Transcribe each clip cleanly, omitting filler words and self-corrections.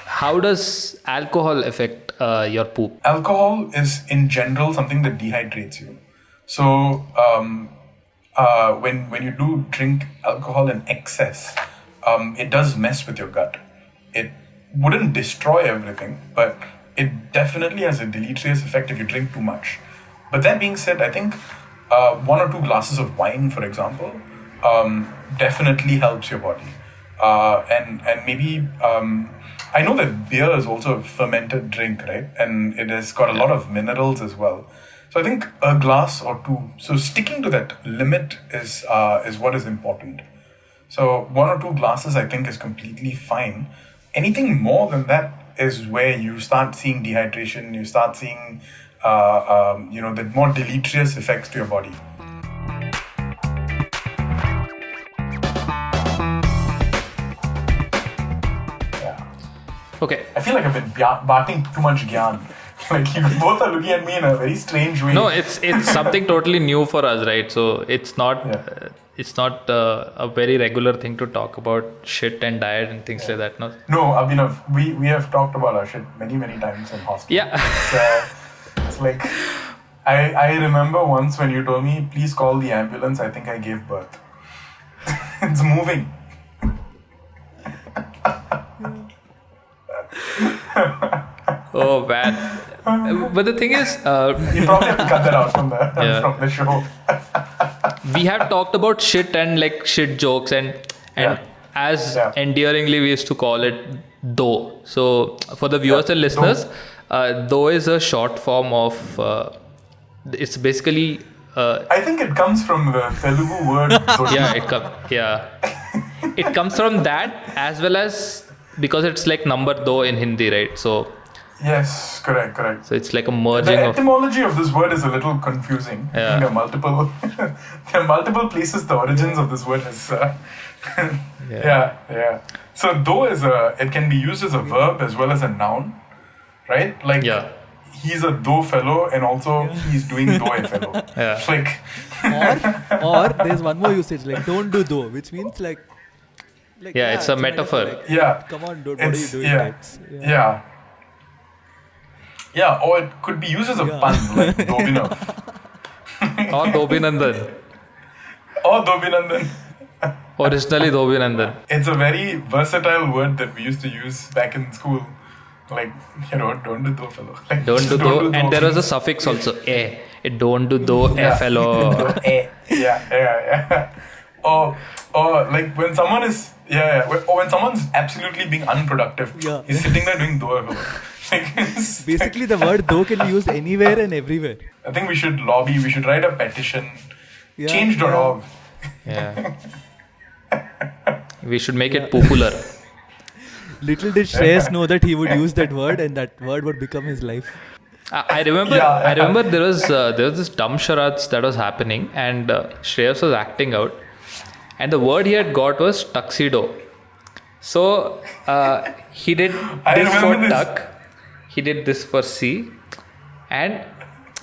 how does alcohol affect your poop? Alcohol is in general something that dehydrates you. So when you do drink alcohol in excess, it does mess with your gut. It wouldn't destroy everything, but it definitely has a deleterious effect if you drink too much. But that being said, I think one or two glasses of wine, for example, definitely helps your body. And maybe I know that beer is also a fermented drink, right? And it has got a lot of minerals as well. So I think a glass or two. So sticking to that limit is what is important. So one or two glasses, I think, is completely fine. Anything more than that is where you start seeing dehydration. You start seeing, the more deleterious effects to your body. Okay. I feel like I've been barking too much gyan. Like you both are looking at me in a very strange way. No, it's something totally new for us, right? So it's not a very regular thing to talk about shit and diet and things like that. No, Abhinav, we have talked about our shit many times in hospital. Yeah. It's like I remember once when you told me, please call the ambulance. I think I gave birth. It's moving. Oh man. But the thing is, you probably have to cut that out from the show. We have talked about shit and like shit jokes and as endearingly we used to call it do. So for the viewers and listeners, do is a short form of it's basically I think it comes from the Telugu word it comes from that as well as because it's like number do in Hindi, right? So yes, correct. So it's like a merging. The etymology of this word is a little confusing. Yeah. There are multiple places the origins of this word is. Yeah. So do it can be used as a verb as well as a noun, right? Like he's a do fellow and also he's doing do a fellow. Yeah. Like or there's one more usage like don't do, which means like it's a metaphor. Like, come on, dude, what are you doing? Yeah, or it could be used as a pun, like Dobinav. Or Abhinandan. Originally Abhinandan. It's a very versatile word that we used to use back in school. Like, don't do fellow. Like, Don't do, and there was a suffix also, eh. Don't do, fellow. Yeah. Or like when someone is, or when someone's absolutely being unproductive, he's sitting there doing do fellow. Basically, the word do can be used anywhere and everywhere. I think we should write a petition. Change.org. Yeah. We should make it popular. Little did Shreyas know that he would use that word and that word would become his life. I remember there was this dumb charades that was happening and Shreyas was acting out and the word he had got was tuxedo. So he did this for tuck. He did this for C, and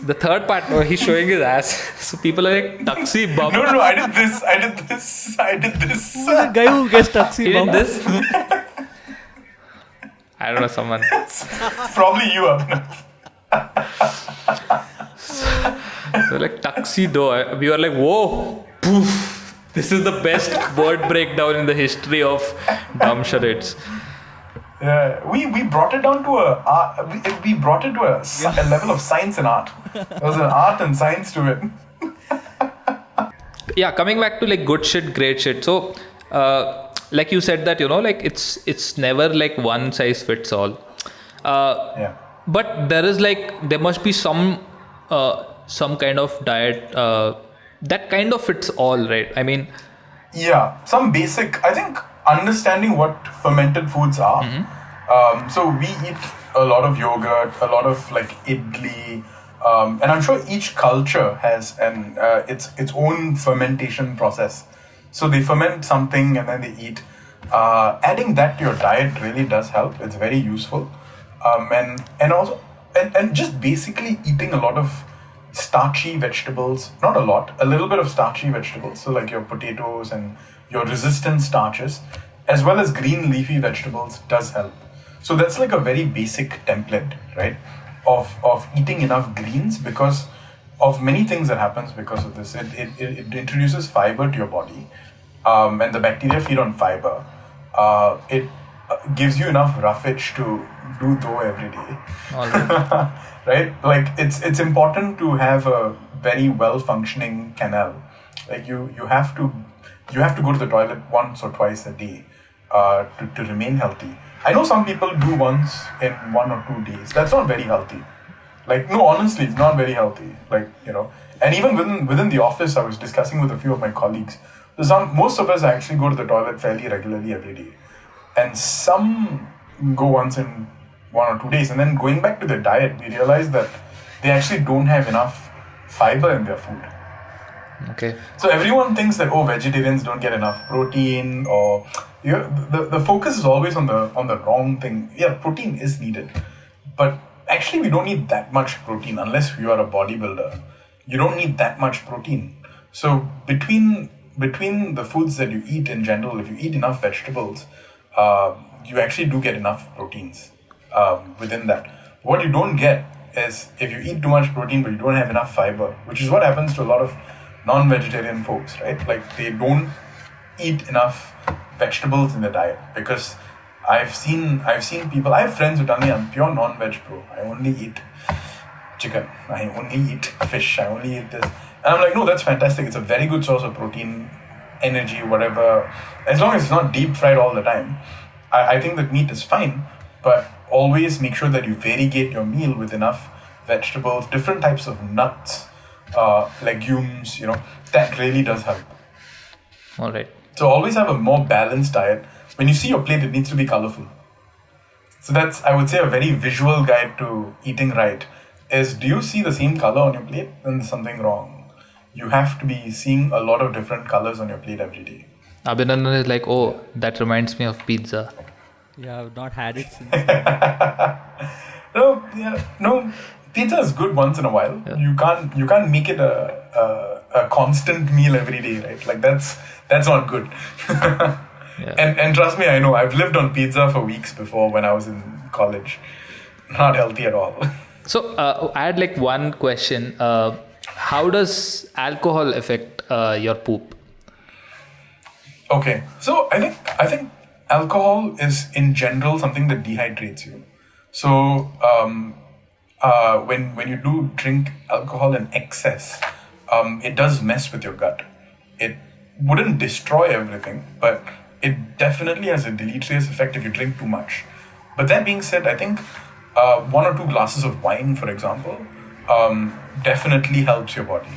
the third part where he's showing his ass. So people are like, Tuxi bum. No, I did this. Who's the guy who gets Tuxi He bum? did this. I don't know, someone. Probably you, Abhinav. So like tuxedo. We were like, whoa, poof. This is the best word breakdown in the history of dumb charades. Yeah, we brought it down to a level of science and art. There was an art and science to it. Yeah, coming back to like good shit, great shit. So, like you said that like it's never like one size fits all. But there must be some kind of diet that kind of fits all, right? I mean, some basic. I think understanding what fermented foods are. Mm-hmm. So we eat a lot of yogurt, a lot of like idli, and I'm sure each culture has its own fermentation process. So they ferment something and then they eat. Adding that to your diet really does help. It's very useful, and also just basically eating a lot of starchy vegetables. Not a lot, a little bit of starchy vegetables. So like your potatoes and your resistant starches, as well as green leafy vegetables, does help. So that's like a very basic template, right? Of eating enough greens, because of many things that happens because of this. It introduces fiber to your body, and the bacteria feed on fiber. It gives you enough roughage to do though every day. All right. Right? Like it's important to have a very well functioning canal. Like you have to go to the toilet once or twice a day to remain healthy. I know some people do once in 1 or 2 days. That's not very healthy. Like, no, honestly, it's not very healthy. Like, and even within the office, I was discussing with a few of my colleagues. Most of us actually go to the toilet fairly regularly every day, and some go once in 1 or 2 days. And then going back to their diet, we realize that they actually don't have enough fiber in their food. Okay. So everyone thinks that vegetarians don't get enough protein, or the focus is always on the wrong thing. Yeah, protein is needed, but actually we don't need that much protein unless you are a bodybuilder. You don't need that much protein. So between the foods that you eat in general, if you eat enough vegetables, you actually do get enough proteins within that. What you don't get is if you eat too much protein but you don't have enough fiber, which is what happens to a lot of non-vegetarian folks, right? Like they don't eat enough vegetables in their diet, because I've seen people, I have friends who tell me I'm pure non-veg bro. I only eat chicken, I only eat fish, I only eat this. And I'm like, no, that's fantastic. It's a very good source of protein, energy, whatever. As long as it's not deep fried all the time, I think that meat is fine, but always make sure that you variegate your meal with enough vegetables, different types of nuts, legumes, that really does help. All right. So always have a more balanced diet. When you see your plate, it needs to be colorful. So that's, I would say, a very visual guide to eating right is, do you see the same color on your plate? Then there's something wrong. You have to be seeing a lot of different colors on your plate every day. Abhinandan is like, that reminds me of pizza. Yeah, I've not had it since. No, pizza is good once in a while. Yeah. You can't make it a constant meal every day, right? Like that's not good. Yeah. And trust me, I know I've lived on pizza for weeks before when I was in college. Not healthy at all. So I had like one question. How does alcohol affect your poop? Okay, so I think alcohol is in general something that dehydrates you. So when you do drink alcohol in excess, it does mess with your gut. It wouldn't destroy everything, but it definitely has a deleterious effect if you drink too much. But that being said, I think 1 or 2 glasses of wine, for example, definitely helps your body.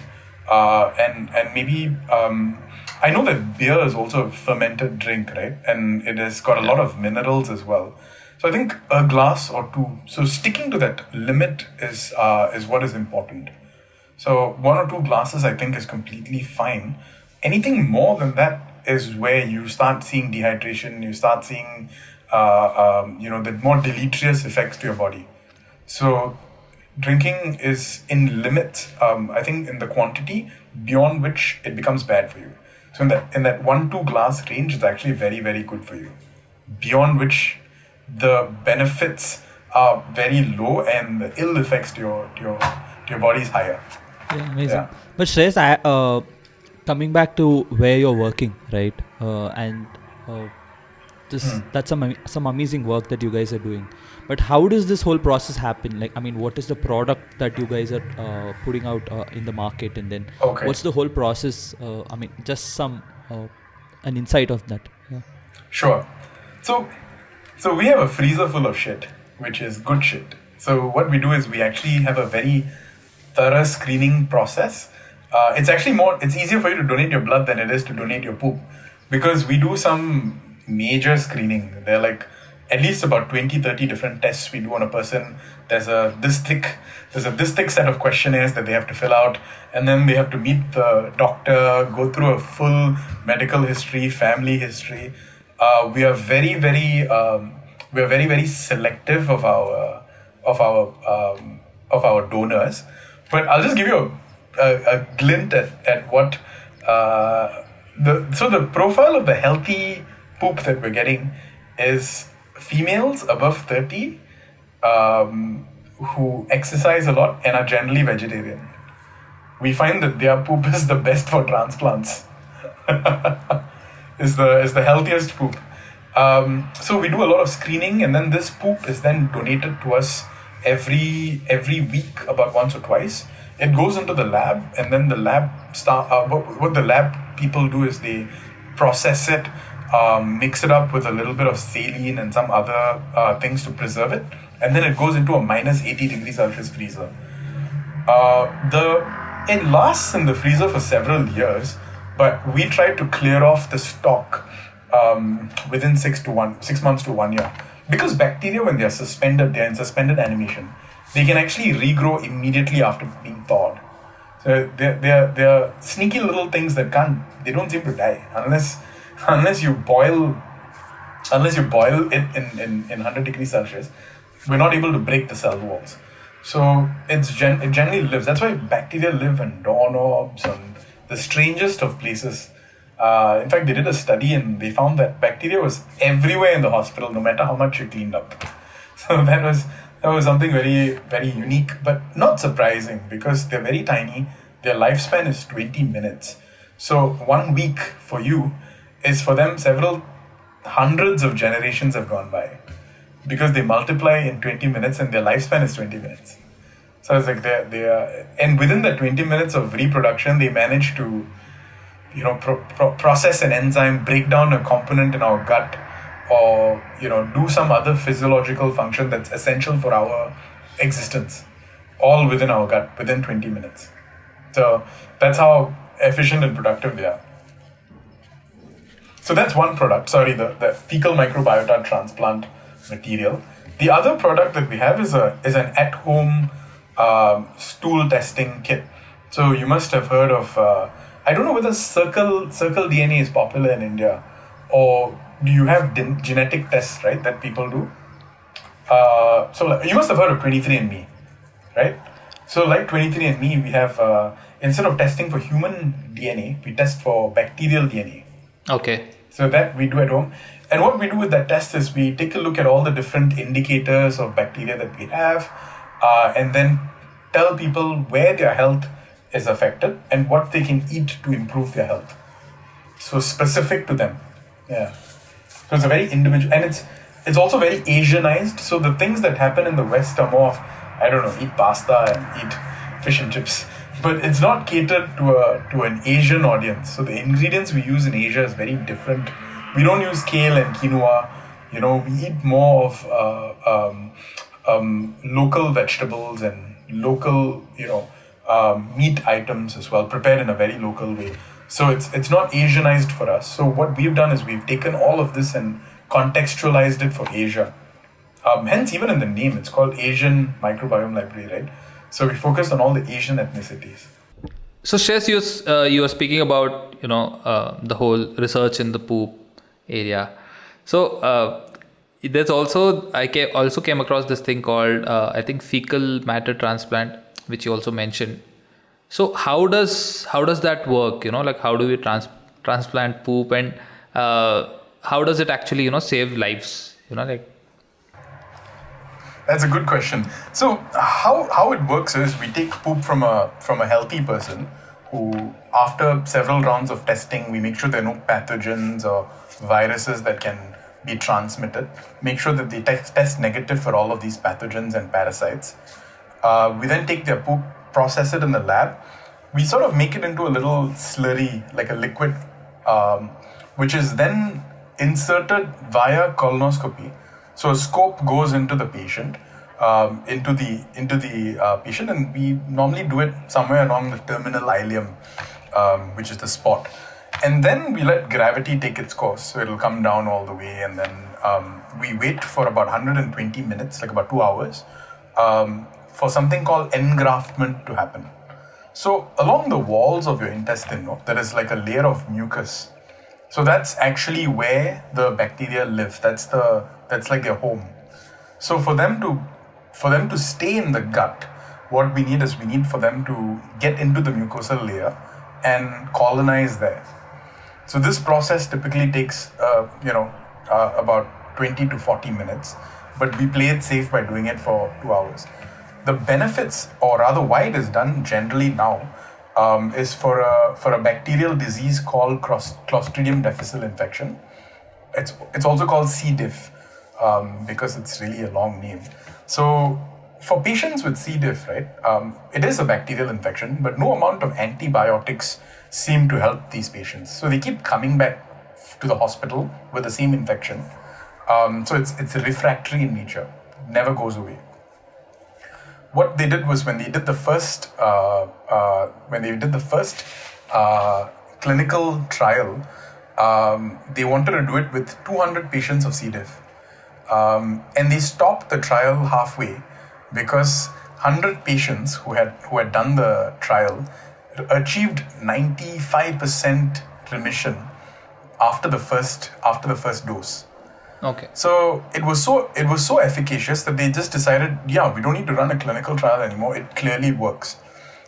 And maybe I know that beer is also a fermented drink, right? And it has got a lot of minerals as well. So I think a glass or 2. So sticking to that limit is what is important. So 1 or 2 glasses, I think, is completely fine. Anything more than that is where you start seeing dehydration. You start seeing the more deleterious effects to your body. So drinking is in limits. I think in the quantity beyond which it becomes bad for you. So in that 1-2 glass range, it's actually very, very good for you. Beyond which the benefits are very low and the ill effects to your body is higher. Yeah, amazing. Yeah. But Shreyas, coming back to where you're working, right? That's some amazing work that you guys are doing. But how does this whole process happen? Like, I mean, what is the product that you guys are putting out in the market, and then what's the whole process? I mean, just an insight of that. Yeah. Sure. So we have a freezer full of shit, which is good shit. So what we do is we actually have a very thorough screening process. It's easier for you to donate your blood than it is to donate your poop, because we do some major screening. There are like at least about 20-30 different tests we do on a person. There's this thick set of questionnaires that they have to fill out, and then they have to meet the doctor, go through a full medical history, family history. We are very, very very selective of our donors. But I'll just give you a glint at what the profile of the healthy poop that we're getting is females above 30 who exercise a lot and are generally vegetarian. We find that their poop is the best for transplants. is the healthiest poop. So we do a lot of screening, and then this poop is then donated to us every week, about once or twice. It goes into the lab, and then the lab what the lab people do is they process it, mix it up with a little bit of saline and some other things to preserve it, and then it goes into a minus 80 degrees Celsius freezer. It lasts in the freezer for several years, but we try to clear off the stock within 6 months to 1 year. Because bacteria, when they're in suspended animation, they can actually regrow immediately after being thawed. So they're sneaky little things that they don't seem to die unless you boil it in 100 degrees Celsius. We're not able to break the cell walls. So it generally lives. That's why bacteria live in doorknobs and the strangest of places. In fact, they did a study and they found that bacteria was everywhere in the hospital, no matter how much you cleaned up. So that was something very, very unique, but not surprising because they're very tiny. Their lifespan is 20 minutes. So 1 week for you is for them several hundreds of generations have gone by because they multiply in 20 minutes and their lifespan is 20 minutes. So it's like they are, and within the 20 minutes of reproduction, they manage to process an enzyme, break down a component in our gut, or do some other physiological function that's essential for our existence, all within our gut within 20 minutes. So that's how efficient and productive they are. So that's one product, the fecal microbiota transplant material. The other product that we have is an at-home stool testing kit. So you must have heard of I don't know whether circle DNA is popular in India, or do you have genetic tests, right, that people do? So you must have heard of 23andMe, right? So like 23andMe, we have, instead of testing for human DNA, we test for bacterial DNA. Okay. So that we do at home. And what we do with that test is we take a look at all the different indicators of bacteria that we have, and then tell people where their health is affected and what they can eat to improve their health. So specific to them. Yeah. So it's a very individual, and it's also very Asianized. So the things that happen in the West are more of, eat pasta and eat fish and chips. But it's not catered to an Asian audience. So the ingredients we use in Asia is very different. We don't use kale and quinoa. We eat more of local vegetables and local, meat items as well, prepared in a very local way. So it's not Asianized for us. So what we've done is we've taken all of this and contextualized it for Asia. Hence, even in the name, it's called Asian Microbiome Library, right? So we focused on all the Asian ethnicities. So Shreyas, you were speaking about the whole research in the poop area. So there's also also came across this thing called I think fecal matter transplant, which you also mentioned. So how does that work? Like how do we transplant poop, and how does it actually save lives? That's a good question. So how it works is we take poop from a healthy person who, after several rounds of testing, we make sure there are no pathogens or viruses that can be transmitted. Make sure that they test negative for all of these pathogens and parasites. We then take their poop, process it in the lab. We sort of make it into a little slurry, like a liquid, which is then inserted via colonoscopy. So a scope goes into the patient, into the patient, and we normally do it somewhere along the terminal ileum, which is the spot. And then we let gravity take its course. So it'll come down all the way, and then we wait for about 120 minutes, like about 2 hours, for something called engraftment to happen. So along the walls of your intestine, there is like a layer of mucus. So that's actually where the bacteria live. That's like their home. So for them to stay in the gut, what we need for them to get into the mucosal layer and colonize there. So this process typically takes about 20 to 40 minutes, but we play it safe by doing it for 2 hours. The benefits, or rather why it is done generally now, is for a bacterial disease called Clostridium difficile infection. It's also called C. diff, because it's really a long name. So for patients with C. diff, right, it is a bacterial infection, but no amount of antibiotics seem to help these patients. So they keep coming back to the hospital with the same infection. So it's refractory in nature, never goes away. What they did was when they did the first clinical trial, they wanted to do it with 200 patients of C. diff. And they stopped the trial halfway because 100 patients who had done the trial achieved 95% remission after the first dose. Okay. So it was so efficacious that they just decided, we don't need to run a clinical trial anymore. It clearly works.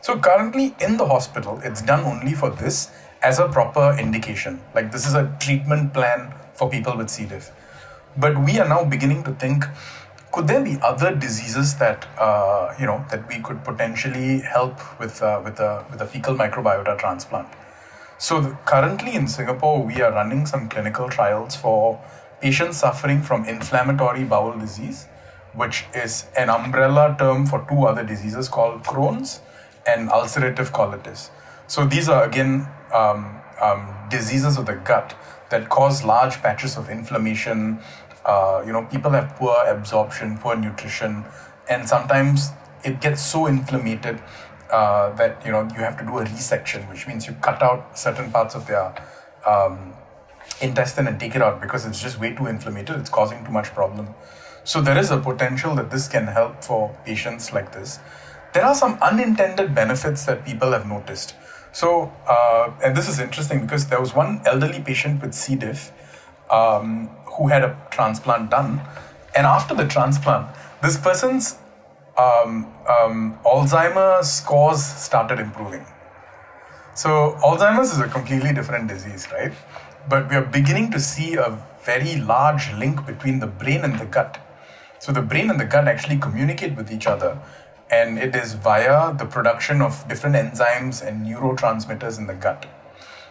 So currently in the hospital, it's done only for this as a proper indication. Like this is a treatment plan for people with C. diff. But we are now beginning to think, could there be other diseases that that we could potentially help with a fecal microbiota transplant? So currently in Singapore, we are running some clinical trials for patients suffering from inflammatory bowel disease, which is an umbrella term for two other diseases called Crohn's and ulcerative colitis. So these are again diseases of the gut that cause large patches of inflammation. People have poor absorption, poor nutrition, and sometimes it gets so inflamed that you have to do a resection, which means you cut out certain parts of their intestine and take it out because it's just way too inflamed. It's causing too much problem. So there is a potential that this can help for patients like this. There are some unintended benefits that people have noticed. So, and this is interesting because there was one elderly patient with C. diff who had a transplant done. And after the transplant, this person's Alzheimer's scores started improving. So Alzheimer's is a completely different disease, right? But we are beginning to see a very large link between the brain and the gut. So the brain and the gut actually communicate with each other, and it is via the production of different enzymes and neurotransmitters in the gut.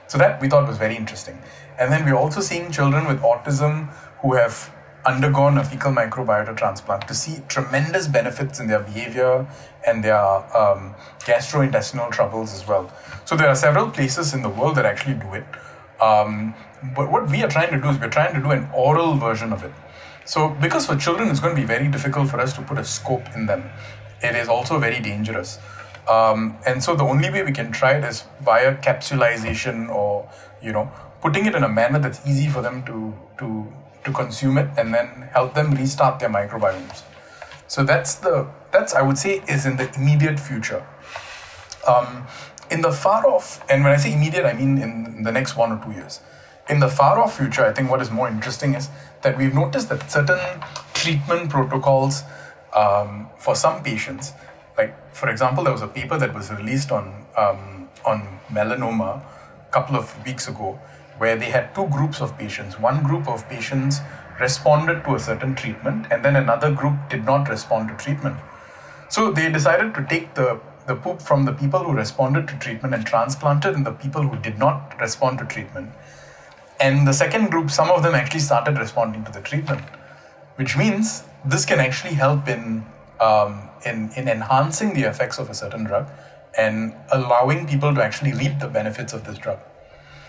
So that we thought was very interesting. And then we're also seeing children with autism who have undergone a fecal microbiota transplant to see tremendous benefits in their behavior and their gastrointestinal troubles as well. So there are several places in the world that actually do it. But what we are trying to do is we're trying to do an oral version of it. So because for children it's going to be very difficult for us to put a scope in them. It is also very dangerous. And so the only way we can try it is via capsulization or, putting it in a manner that's easy for them to consume it and then help them restart their microbiomes. So that's I would say is in the immediate future. In the far off, and when I say immediate, I mean in the next 1 or 2 years. In the far off future, I think what is more interesting is that we've noticed that certain treatment protocols for some patients, like for example, there was a paper that was released on melanoma a couple of weeks ago, where they had two groups of patients. One group of patients responded to a certain treatment, and then another group did not respond to treatment. So they decided to take the poop from the people who responded to treatment and transplant it in the people who did not respond to treatment. And the second group, some of them actually started responding to the treatment, which means this can actually help in enhancing the effects of a certain drug and allowing people to actually reap the benefits of this drug.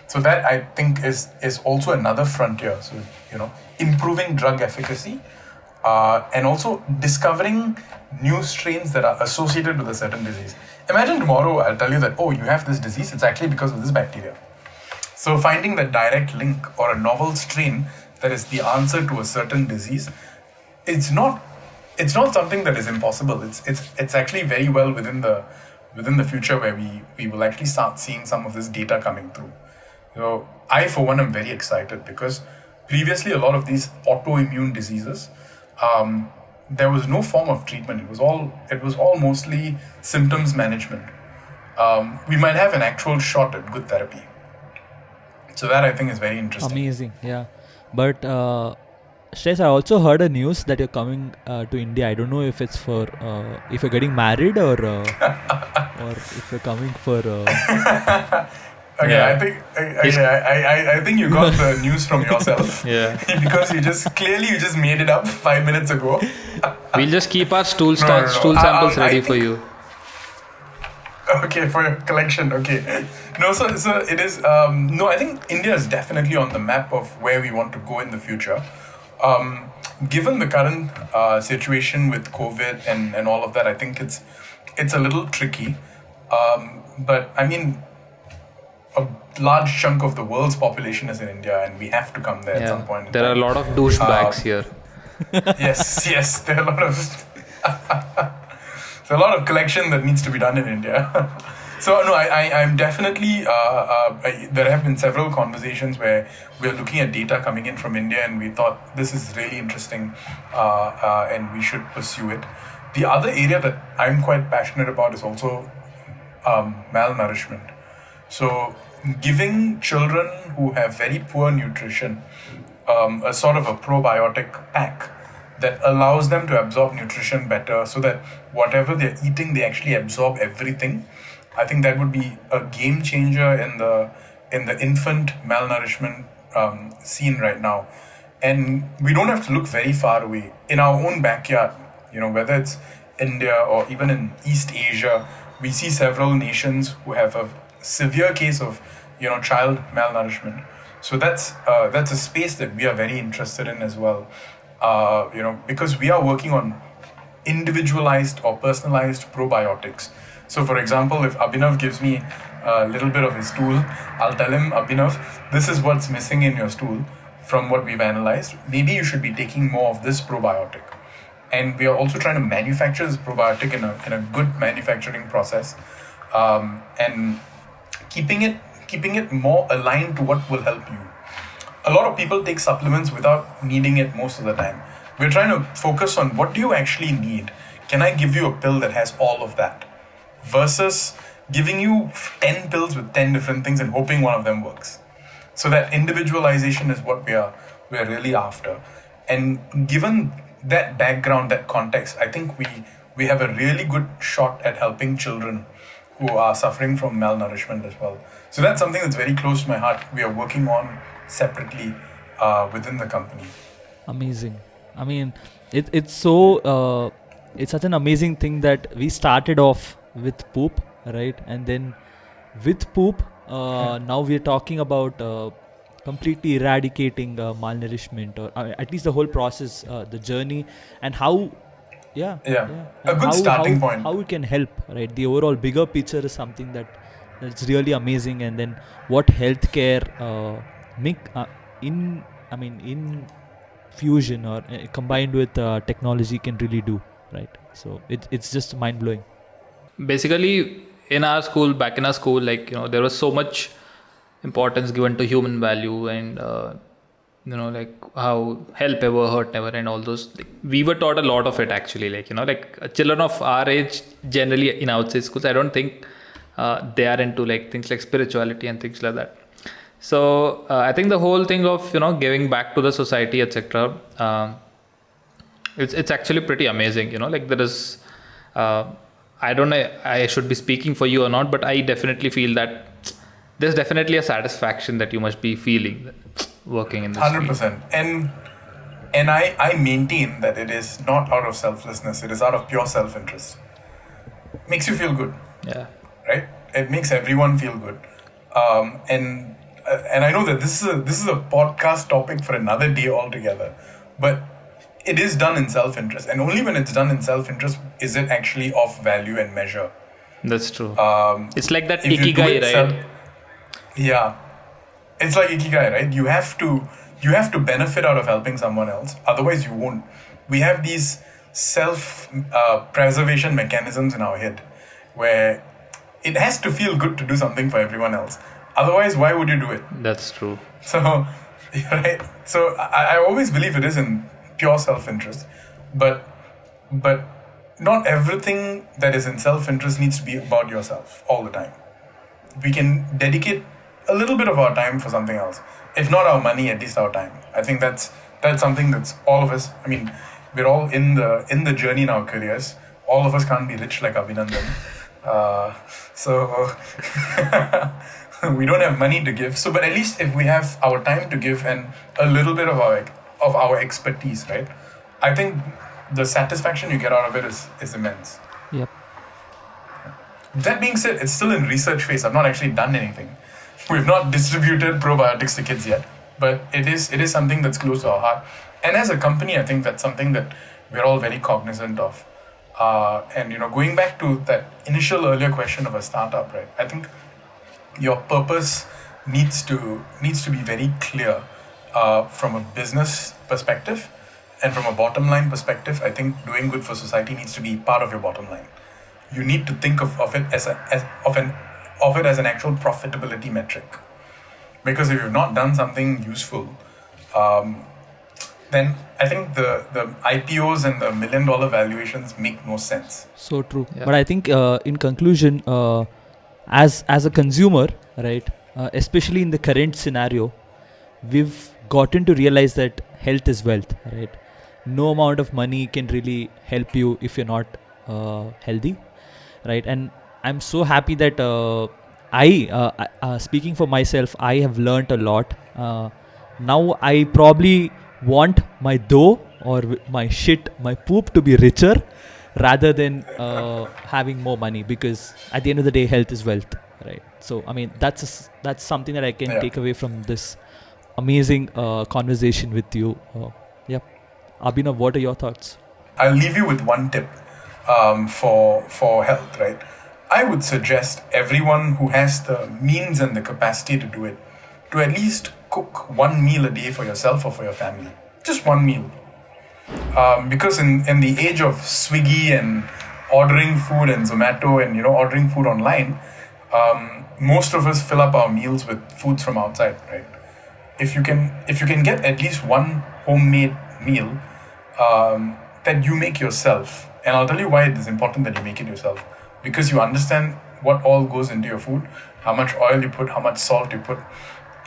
So that I think is also another frontier. So, improving drug efficacy and also discovering new strains that are associated with a certain disease. Imagine tomorrow I'll tell you that, you have this disease, it's actually because of this bacteria. So finding that direct link or a novel strain that is the answer to a certain disease, it's not something that is impossible. It's actually very well within the future where we will actually start seeing some of this data coming through. So I, for one, am very excited because previously a lot of these autoimmune diseases, there was no form of treatment. It was all mostly symptoms management. We might have an actual shot at good therapy. So that I think is very interesting. Amazing, yeah. But Shreyas, I also heard a news that you're coming to India. I don't know if it's for if you're getting married or if you're coming for. Okay, Yeah. I think you got the news from yourself. Yeah. Because you just made it up 5 minutes ago. We'll just keep our stool No. samples ready I for think- you. Okay, for your collection. Okay. No, so it is. No, I think India is definitely on the map of where we want to go in the future. Given the current situation with COVID and all of that, I think it's a little tricky. But I mean, a large chunk of the world's population is in India, and we have to come there at some point. There are a lot of douchebags here. Yes, there are a lot of there's a lot of collection that needs to be done in India. So no, I'm definitely there have been several conversations where we're looking at data coming in from India, and we thought this is really interesting, and we should pursue it. The other area that I'm quite passionate about is also malnourishment. So giving children who have very poor nutrition a sort of a probiotic pack that allows them to absorb nutrition better, so that whatever they're eating, they actually absorb everything. I think that would be a game changer in the infant malnourishment scene right now. And we don't have to look very far away. In our own backyard, whether it's India or even in East Asia, we see several nations who have a severe case of child malnourishment. So that's a space that we are very interested in as well. Because we are working on individualized or personalized probiotics. So for example, if Abhinav gives me a little bit of his stool, I'll tell him, Abhinav, this is what's missing in your stool from what we've analyzed. Maybe you should be taking more of this probiotic. And we are also trying to manufacture this probiotic in a good manufacturing process, and keeping it more aligned to what will help you. A lot of people take supplements without needing it most of the time. We're trying to focus on what do you actually need. Can I give you a pill that has all of that? Versus giving you 10 pills with 10 different things and hoping one of them works. So that individualization is what we're really after. And given that background, that context, I think we have a really good shot at helping children who are suffering from malnourishment as well. So that's something that's very close to my heart. We are working on separately within the company. Amazing. I mean, it's so it's such an amazing thing that we started off with poop, right? And then with poop, now we're talking about completely eradicating malnourishment, or at least the whole process, the journey, and how. Yeah. A good starting point. How we can help, right? The overall bigger picture is something that's really amazing, and then what healthcare in fusion or combined with technology can really do, right? So it's just mind blowing. Basically, back in our school, there was so much importance given to human value and how help ever, hurt never, and all those. We were taught a lot of it actually. Children of our age generally in outside schools, I don't think they are into things like spirituality and things like that. So I think the whole thing of giving back to the society, etc. It's actually pretty amazing. There is. I don't know. I should be speaking for you or not, but I definitely feel that there's definitely a satisfaction that you must be feeling working in this 100%. field. And I maintain that it is not out of selflessness. It is out of pure self-interest. Makes you feel good. Yeah. Right? It makes everyone feel good. And I know that this is a podcast topic for another day altogether, but it is done in self-interest, and only when it's done in self-interest is it actually of value and measure. That's true. It's like that If you do ikigai, it right? Yeah, it's like ikigai, right? You have to benefit out of helping someone else, otherwise you won't. We have these self-preservation mechanisms in our head where it has to feel good to do something for everyone else. Otherwise, why would you do it? That's true. So, right. So I always believe it is in pure self-interest, but not everything that is in self-interest needs to be about yourself all the time. We can dedicate a little bit of our time for something else. If not our money, at least our time. I think that's that's something that's all of us. I mean, we're all in the journey in our careers. All of us can't be rich like Abhinandan. So we don't have money to give. So, but at least if we have our time to give and a little bit of our expertise, right? I think the satisfaction you get out of it is immense. Yep. That being said, it's still in research phase. I've not actually done anything. We've not distributed probiotics to kids yet, but it is something that's close to our heart. And as a company, I think that's something that we're all very cognizant of. And going back to that initial earlier question of a startup, right? I think your purpose needs to be very clear from a business perspective, and from a bottom line perspective. I think doing good for society needs to be part of your bottom line. You need to think of it as an actual profitability metric, because if you've not done something useful, then I think the IPOs and the $1 million valuations make no sense. So true. Yeah. But I think in conclusion, as a consumer, right, especially in the current scenario, we've gotten to realize that health is wealth, right? No amount of money can really help you if you're not healthy, right? And I'm so happy that I speaking for myself, I have learned a lot. Now I probably want my dough or my poop to be richer rather than having more money, because at the end of the day, health is wealth, right? So I mean, that's something that I can take away from this amazing conversation with you. Yep. Abhinav, what are your thoughts? I'll leave you with one tip for health, right? I would suggest everyone who has the means and the capacity to do it, to at least cook one meal a day for yourself or for your family. Just one meal. Because in the age of Swiggy and ordering food and Zomato and ordering food online, most of us fill up our meals with foods from outside, right? If you can get at least one homemade meal that you make yourself, and I'll tell you why it is important that you make it yourself, because you understand what all goes into your food, how much oil you put, how much salt you put,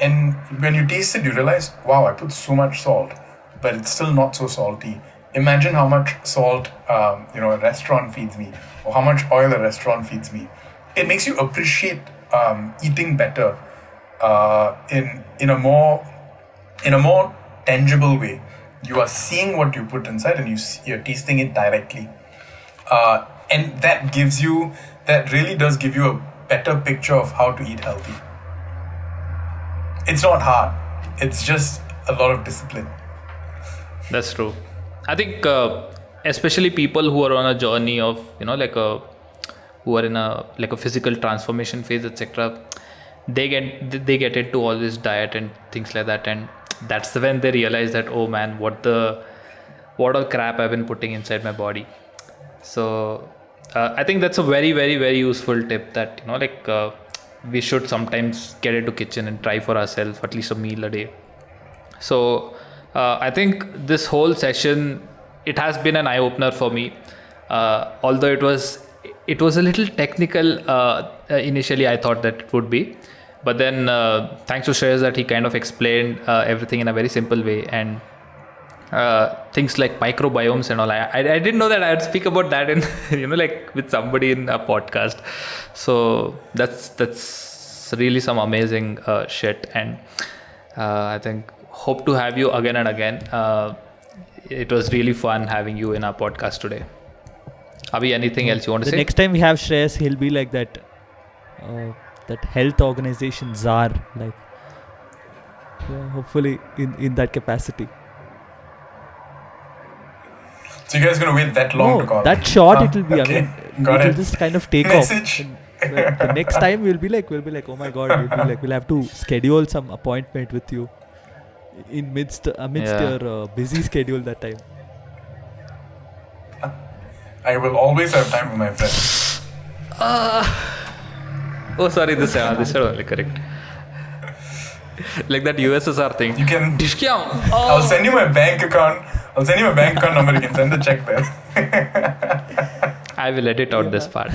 and when you taste it, you realize, wow, I put so much salt, but it's still not so salty. Imagine how much salt a restaurant feeds me, or how much oil a restaurant feeds me. It makes you appreciate eating better in a more tangible way. You are seeing what you put inside, and you're tasting it directly, and that really does give you a better picture of how to eat healthy. It's not hard. It's just a lot of discipline. That's true. I think especially people who are on a journey of who are in a physical transformation phase, etc. They get into all this diet and things like that, and that's when they realize that, oh man, what all crap I've been putting inside my body. So I think that's a very, very, very useful tip, that we should sometimes get into kitchen and try for ourselves at least a meal a day. So I think this whole session, it has been an eye-opener for me, although it was a little technical initially. I thought that it would be, but then thanks to Shreyas, that he kind of explained everything in a very simple way, and things like microbiomes and all. I didn't know that I would speak about that in with somebody in a podcast. So that's really some amazing shit, and I think hope to have you again and again. It was really fun having you in our podcast today. Abhi, anything else you want to say? The next time we have Shreyas, he'll be like that health organization czar, hopefully in that capacity. So you guys gonna wait that long to call? That short it will be. Okay. I mean, it will just kind of take Message. off. The next time we'll be like, oh my god, we'll have to schedule some appointment with you amidst your busy schedule that time. I will always have time for my friends. Oh, sorry, this is only correct. Like that USSR thing. You can. Oh. I'll send you my bank account. Number. You can send the check there. I will edit out this part.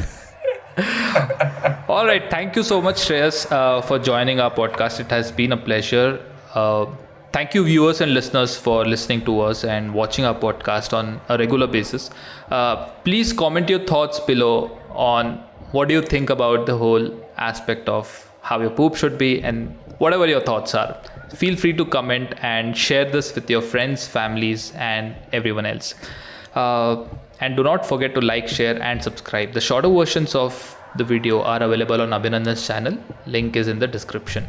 All right. Thank you so much, Shreyas, for joining our podcast. It has been a pleasure. thank you, viewers and listeners, for listening to us and watching our podcast on a regular basis. Please comment your thoughts below on what do you think about the whole aspect of how your poop should be, and whatever your thoughts are. Feel free to comment and share this with your friends, families, and everyone else. And do not forget to like, share, and subscribe. The shorter versions of the video are available on Abhinandan's channel. Link is in the description.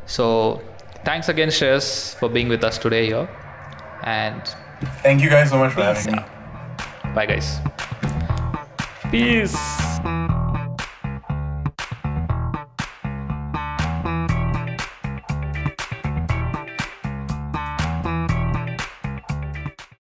So thanks again, Shreyas, for being with us today here. And thank you guys so much for having me. Bye, guys. Peace.